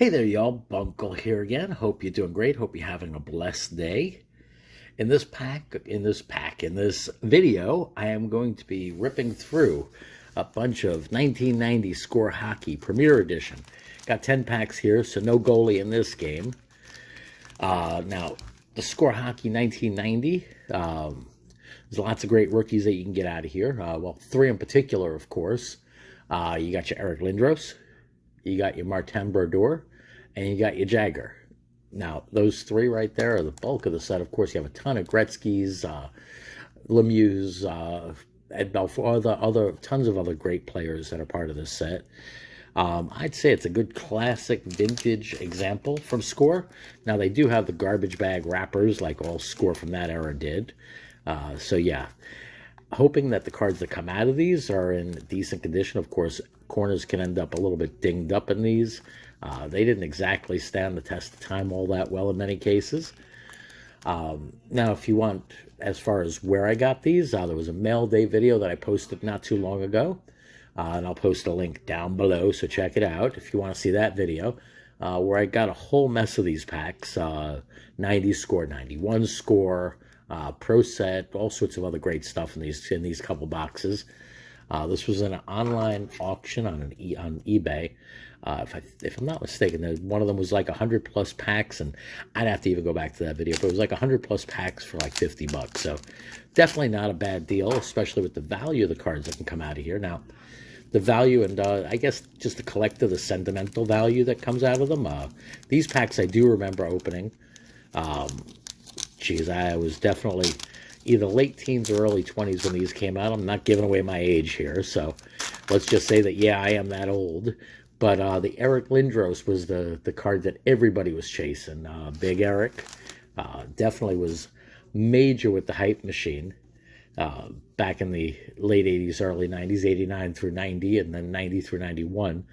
Hey there, y'all. Bunkle here again. Hope you're doing great. Hope you're having a blessed day. In this video, I am going to be ripping through a bunch of 1990 Score Hockey Premier Edition. Got 10 packs here, so no goalie in this game. Now, the Score Hockey 1990, there's lots of great rookies that you can get out of here. Well, three in particular, of course. You got your Eric Lindros, you got your Martin Brodeur, and you got your Jagger. Now, those three right there are the bulk of the set. Of course, you have a ton of Gretzky's, Lemieux's, Ed Belfour, tons of other great players that are part of this set. I'd say it's a good classic vintage example from Score. Now, they do have the garbage bag wrappers like all Score from that era did. So, yeah. Hoping that the cards that come out of these are in decent condition. Of course, corners can end up a little bit dinged up in these. They didn't exactly stand the test of time all that well in many cases. Now, if you want, as far as where I got these, there was a mail day video that I posted not too long ago. And I'll post a link down below, so check it out if you want to see that video, where I got a whole mess of these packs, 90 Score, 91 Score, Pro Set, all sorts of other great stuff in these couple boxes. This was an online auction on eBay. If I'm not mistaken, one of them was like 100 plus packs, and I'd have to even go back to that video, but it was like 100 plus packs for like 50 bucks. So definitely not a bad deal, especially with the value of the cards that can come out of here. Now, the value and I guess just the collector, the sentimental value that comes out of them. These packs I do remember opening. Geez, I was definitely either late teens or early 20s when these came out. I'm not giving away my age here, so let's just say that, yeah, I am that old. But the Eric Lindros was the card that everybody was chasing. Big Eric definitely was major with the hype machine back in the late 80s, early 90s, 89 through 90, and then 90 through 91.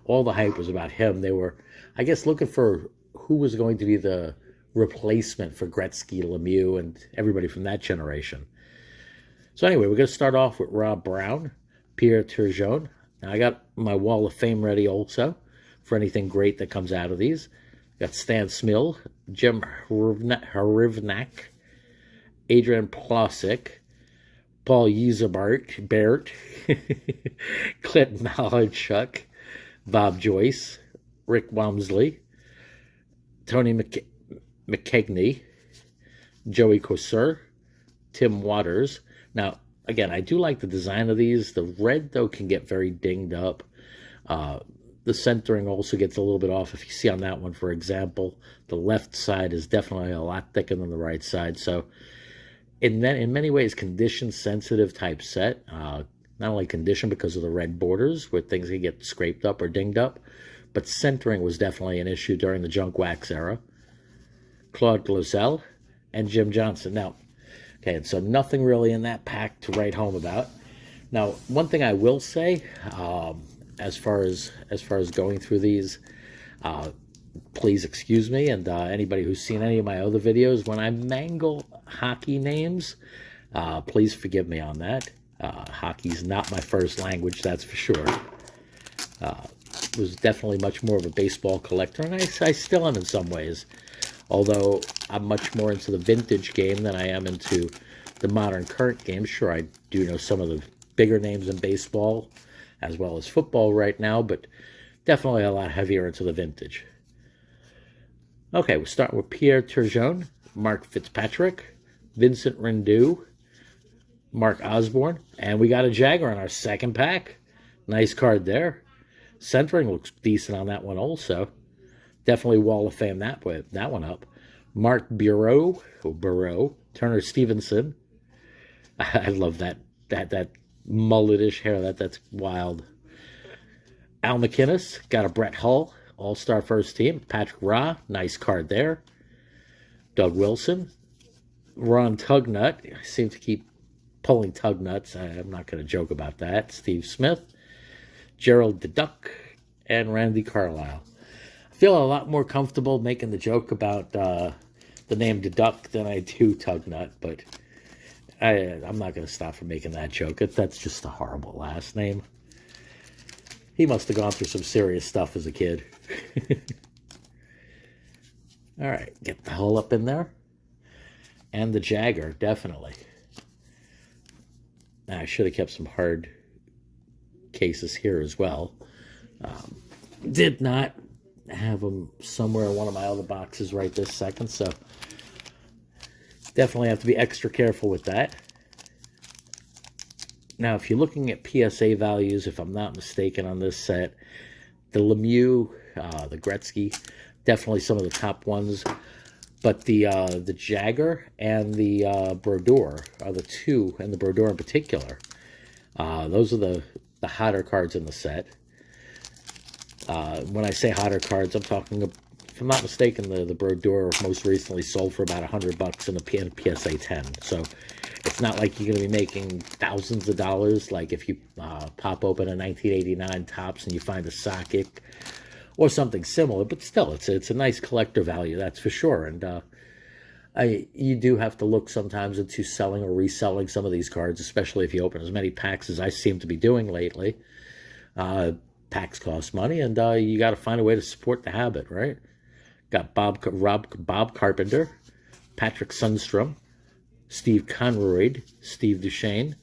All the hype was about him. They were, I guess, looking for who was going to be the replacement for Gretzky, Lemieux, and everybody from that generation. So anyway, we're going to start off with Rob Brown, Pierre Turgeon. Now, I got my Wall of Fame ready also for anything great that comes out of these. Got Stan Smil, Jim Harivnak, Adrian Plosik, Paul Yzerbark, Bert, Clint Malarchuk, Bob Joyce, Rick Walmsley, Tony McKegney, Joey Kosur, Tim Waters. Now, again, I do like the design of these. The red, though, can get very dinged up. The centering also gets a little bit off. If you see on that one, for example, the left side is definitely a lot thicker than the right side. So, in many ways, condition-sensitive type set. Not only condition because of the red borders, where things can get scraped up or dinged up, but centering was definitely an issue during the junk wax era. Claude Glosel, and Jim Johnson. Now, okay, so nothing really in that pack to write home about. Now, one thing I will say, as far as going through these, please excuse me, and anybody who's seen any of my other videos, when I mangle hockey names, please forgive me on that. Hockey's not my first language, that's for sure. Was definitely much more of a baseball collector, and I still am in some ways. Although I'm much more into the vintage game than I am into the modern current game. Sure, I do know some of the bigger names in baseball as well as football right now, but definitely a lot heavier into the vintage. Okay, we'll start with Pierre Turgeon, Mark Fitzpatrick, Vincent Rindu, Mark Osborne, and we got a Jagger on our second pack. Nice card there. Centering looks decent on that one also. Definitely Wall of Fame that one up. Mark Bureau, Turner Stevenson. I love that mulletish hair. That's wild. Al McInnes, got a Brett Hull, All-Star First Team. Patrick Roy, nice card there. Doug Wilson. Ron Tugnut. I seem to keep pulling Tugnuts. I'm not going to joke about that. Steve Smith. Gerald Duck, and Randy Carlisle. I feel a lot more comfortable making the joke about the name Duck than I do Tugnut, but I'm not going to stop from making that joke. That's just a horrible last name. He must have gone through some serious stuff as a kid. All right, get the hole up in there. And the Jagger, definitely. Now, I should have kept some hard cases here as well. Did not have them somewhere in one of my other boxes right this second, so definitely have to be extra careful with that. Now, if you're looking at PSA values, if I'm not mistaken on this set, the Lemieux, the Gretzky, definitely some of the top ones. But the Jagger and the Brodeur are the two, and the Brodeur in particular. Those are the hotter cards in the set. When I say hotter cards, I'm talking, if I'm not mistaken, the Brodeur most recently sold for about $100 in a PSA 10. So it's not like you're going to be making thousands of dollars, like if you pop open a 1989 Topps and you find a Sakic or something similar. But still, it's a nice collector value, that's for sure. And you do have to look sometimes into selling or reselling some of these cards, especially if you open as many packs as I seem to be doing lately. Packs cost money, and you got to find a way to support the habit, right? Got Bob Carpenter, Patrick Sundstrom, Steve Conroyd, Steve Duchesne,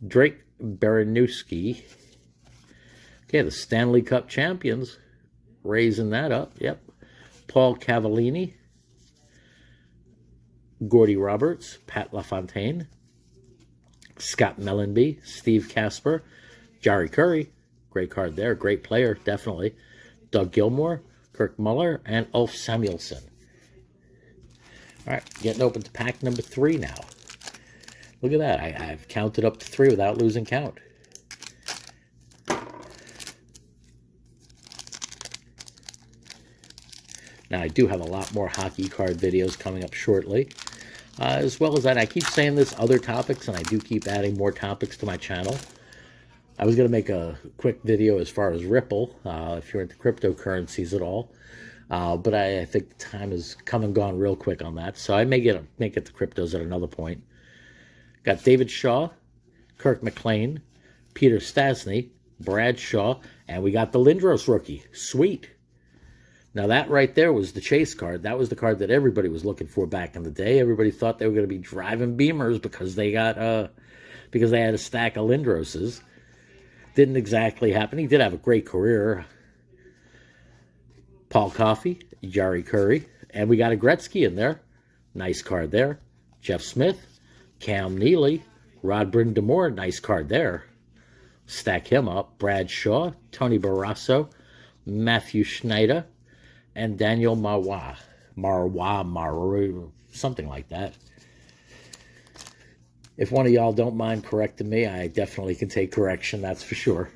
Drake Baranowski. Okay, the Stanley Cup champions, raising that up. Yep. Paul Cavallini, Gordy Roberts, Pat LaFontaine, Scott Mellenby, Steve Casper, Jari Curry, great card there, great player, definitely. Doug Gilmour, Kirk Muller, and Ulf Samuelsson. All right, getting open to pack number 3 now. Look at that, I've counted up to 3 without losing count. Now, I do have a lot more hockey card videos coming up shortly. As well as that, I keep saying this, other topics, and I do keep adding more topics to my channel. I was going to make a quick video as far as Ripple, if you're into cryptocurrencies at all. But I think the time has come and gone real quick on that. So I may get to cryptos at another point. Got David Shaw, Kirk McLean, Peter Stastny, Brad Shaw, and we got the Lindros rookie. Sweet. Now that right there was the chase card. That was the card that everybody was looking for back in the day. Everybody thought they were going to be driving Beamers because they got because they had a stack of Lindroses. Didn't exactly happen. He did have a great career. Paul Coffey, Jari Curry, and we got a Gretzky in there. Nice card there. Jeff Smith, Cam Neely, Rod Brind'Amour, nice card there. Stack him up. Brad Shaw, Tony Barrasso, Matthew Schneider, and Daniel Marwa, something like that. If one of y'all don't mind correcting me, I definitely can take correction, that's for sure.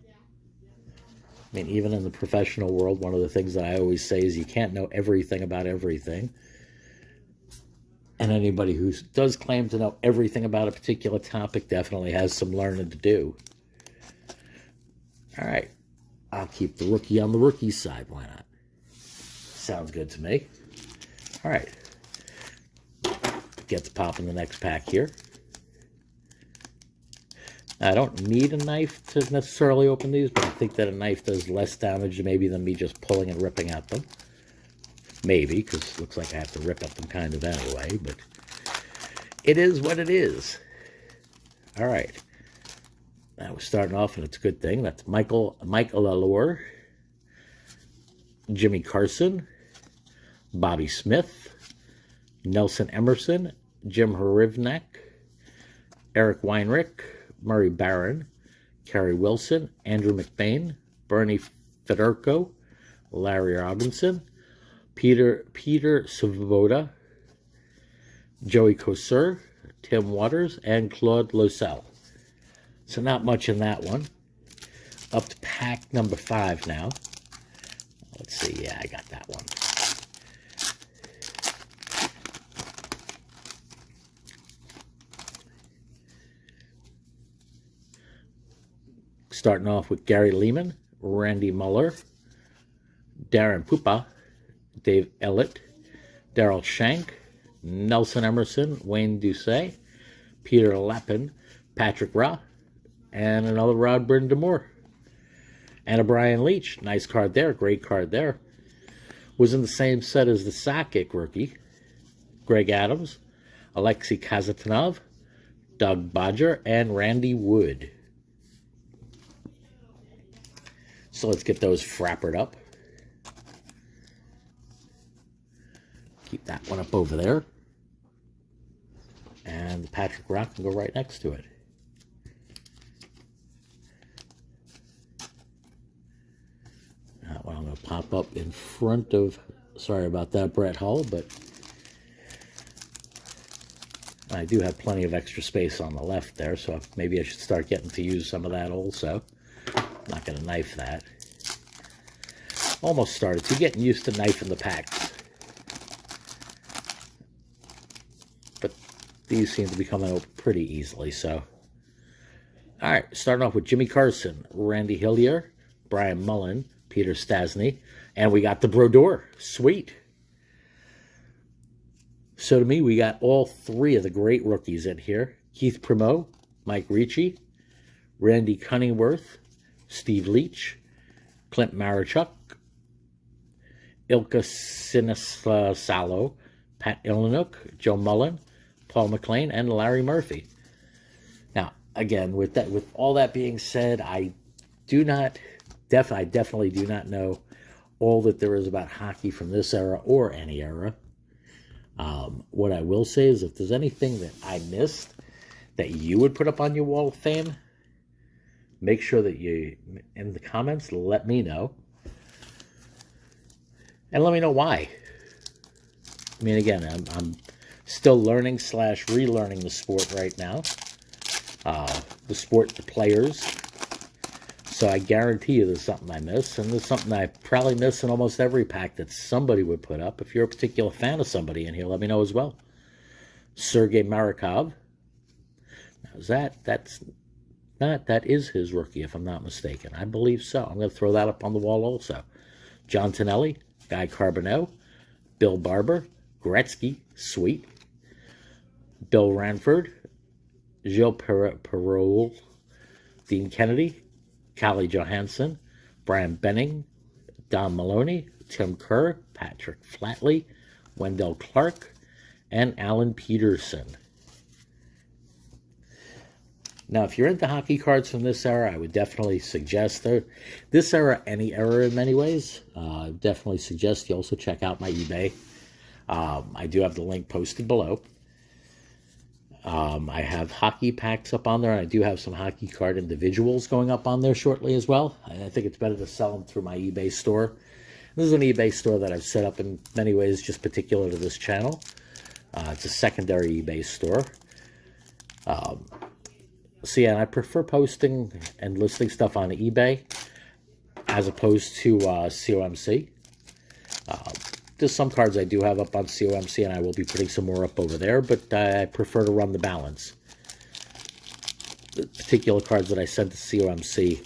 I mean, even in the professional world, one of the things that I always say is you can't know everything about everything. And anybody who does claim to know everything about a particular topic definitely has some learning to do. All right. I'll keep the rookie on the rookie side. Why not? Sounds good to me. All right. Get to pop in the next pack here. Now, I don't need a knife to necessarily open these, but I think that a knife does less damage maybe than me just pulling and ripping at them. Maybe, because it looks like I have to rip at them kind of anyway, but it is what it is. All right. Now we're starting off, and it's a good thing. That's Michael Allure, Jimmy Carson, Bobby Smith, Nelson Emerson, Jim Hrivnak, Eric Weinrich, Murray Barron, Kerry Wilson, Andrew McBain, Bernie Federko, Larry Robinson, Peter Svoboda, Joey Kosur, Tim Waters, and Claude Losell. So not much in that one. Up to pack number 5 now. Let's see. Yeah, I got that one. Starting off with Gary Lehman, Randy Muller, Darren Pupa, Dave Ellett, Daryl Shank, Nelson Emerson, Wayne Doucet, Peter Lappin, Patrick Ra, and another Rod Brind'Amour. And a Brian Leach. Nice card there. Great card there. was in the same set as the Sakic rookie, Greg Adams, Alexei Kazatanov, Doug Bodger, and Randy Wood. So let's get those frappered up. Keep that one up over there. And the Patrick Rock can go right next to it. That one I'm going to pop up in front of, sorry about that, Brett Hull, but I do have plenty of extra space on the left there, so maybe I should start getting to use some of that also. I'm not going to knife that. Almost started to, getting used to knifing the packs. But these seem to be coming out pretty easily, so. All right, starting off with Jimmy Carson, Randy Hillier, Brian Mullen, Peter Stasny, and we got the Brodeur. Sweet. So to me, we got all three of the great rookies in here. Keith Primeau, Mike Ricci, Randy Cunningworth, Steve Leach, Clint Marichuk, Ilka Sinisalo, Pat Illinuk, Joe Mullen, Paul McLean, and Larry Murphy. Now, again, with all that being said, I definitely do not know all that there is about hockey from this era or any era. What I will say is if there's anything that I missed that you would put up on your wall of fame, make sure that you, in the comments, let me know. And let me know why. I mean, again, I'm still learning / relearning the sport right now. The sport, the players. So I guarantee you there's something I miss, and there's something I probably miss in almost every pack that somebody would put up. If you're a particular fan of somebody in here, let me know as well. Sergei Marikov. Now that is his rookie, if I'm not mistaken. I believe so. I'm going to throw that up on the wall also. John Tonelli, Guy Carbonneau, Bill Barber, Gretzky, sweet. Bill Ranford, Gilles Perreault, Dean Kennedy, Callie Johansson, Brian Benning, Don Maloney, Tim Kerr, Patrick Flatley, Wendell Clark, and Alan Peterson. Now, if you're into hockey cards from this era, I would definitely suggest this era, any era in many ways. I definitely suggest you also check out my eBay. I do have the link posted below. I have hockey packs up on there, and I do have some hockey card individuals going up on there shortly as well. And I think it's better to sell them through my eBay store. This is an eBay store that I've set up in many ways just particular to this channel. It's a secondary eBay store. So yeah, I prefer posting and listing stuff on eBay as opposed to COMC. There's some cards I do have up on COMC, and I will be putting some more up over there, but I prefer to run the balance. The particular cards that I send to COMC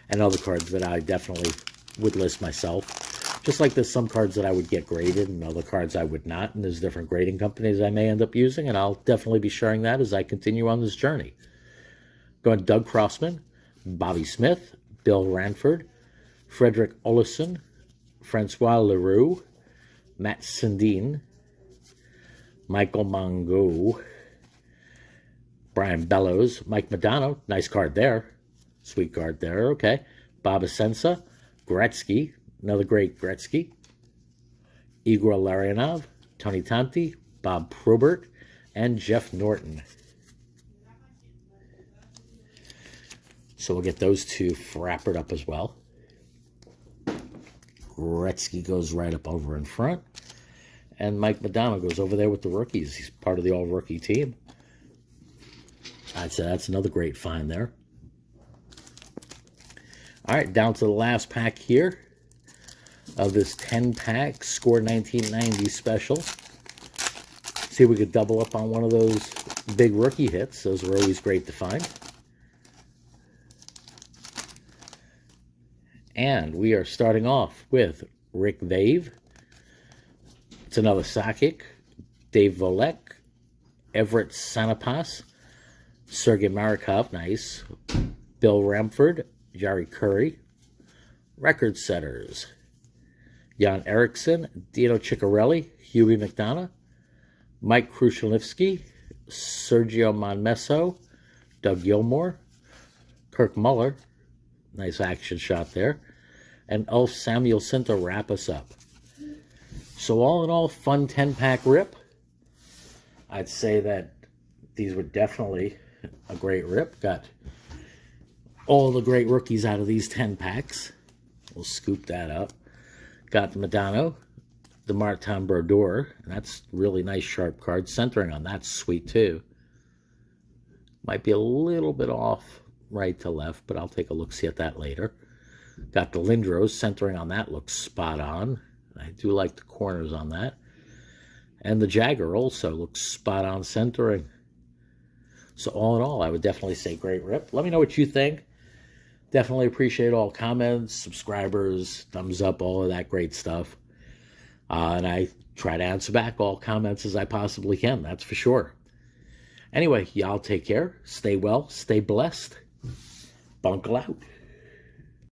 and other cards that I definitely would list myself. Just like there's some cards that I would get graded and other cards I would not, and there's different grading companies I may end up using, and I'll definitely be sharing that as I continue on this journey. Going Doug Crossman, Bobby Smith, Bill Ranford, Frederick Olison, Francois Leroux, Matt Sundin, Michael Mongo, Brian Bellows, Mike Modano, nice card there, sweet card there, okay. Bob Asensa, Gretzky, another great Gretzky, Igor Larionov, Tony Tanti, Bob Probert, and Jeff Norton. So we'll get those two frappered up as well. Gretzky goes right up over in front. And Mike Modano goes over there with the rookies. He's part of the all-rookie team. I'd say that's another great find there. All right, down to the last pack here of this 10-pack Score 1990 special. See if we could double up on one of those big rookie hits. Those are always great to find. And we are starting off with Rick Vave. It's another Sakic. Dave Volek. Everett Sanapas. Sergei Marikov, nice. Bill Ramford. Jerry Curry. Record setters. Jan Eriksson, Dino Ciccarelli, Hughie McDonough, Mike Krushelnitsky, Sergio Monmesso, Doug Gilmore, Kirk Muller, nice action shot there, and Ulf Samuelsson to wrap us up. So all in all, fun 10-pack rip. I'd say that these were definitely a great rip. Got all the great rookies out of these 10 packs. We'll scoop that up. Got the Modano, the Martin Brodeur. That's really nice sharp card. Centering on that's sweet too. Might be a little bit off right to left, but I'll take a look-see at that later. Got the Lindros. Centering on that looks spot on. I do like the corners on that. And the Jagger also looks spot on centering. So all in all, I would definitely say great rip. Let me know what you think. Definitely appreciate all comments, subscribers, thumbs up, all of that great stuff. And I try to answer back all comments as I possibly can, that's for sure. Anyway, y'all take care. Stay well. Stay blessed. Bunkle out.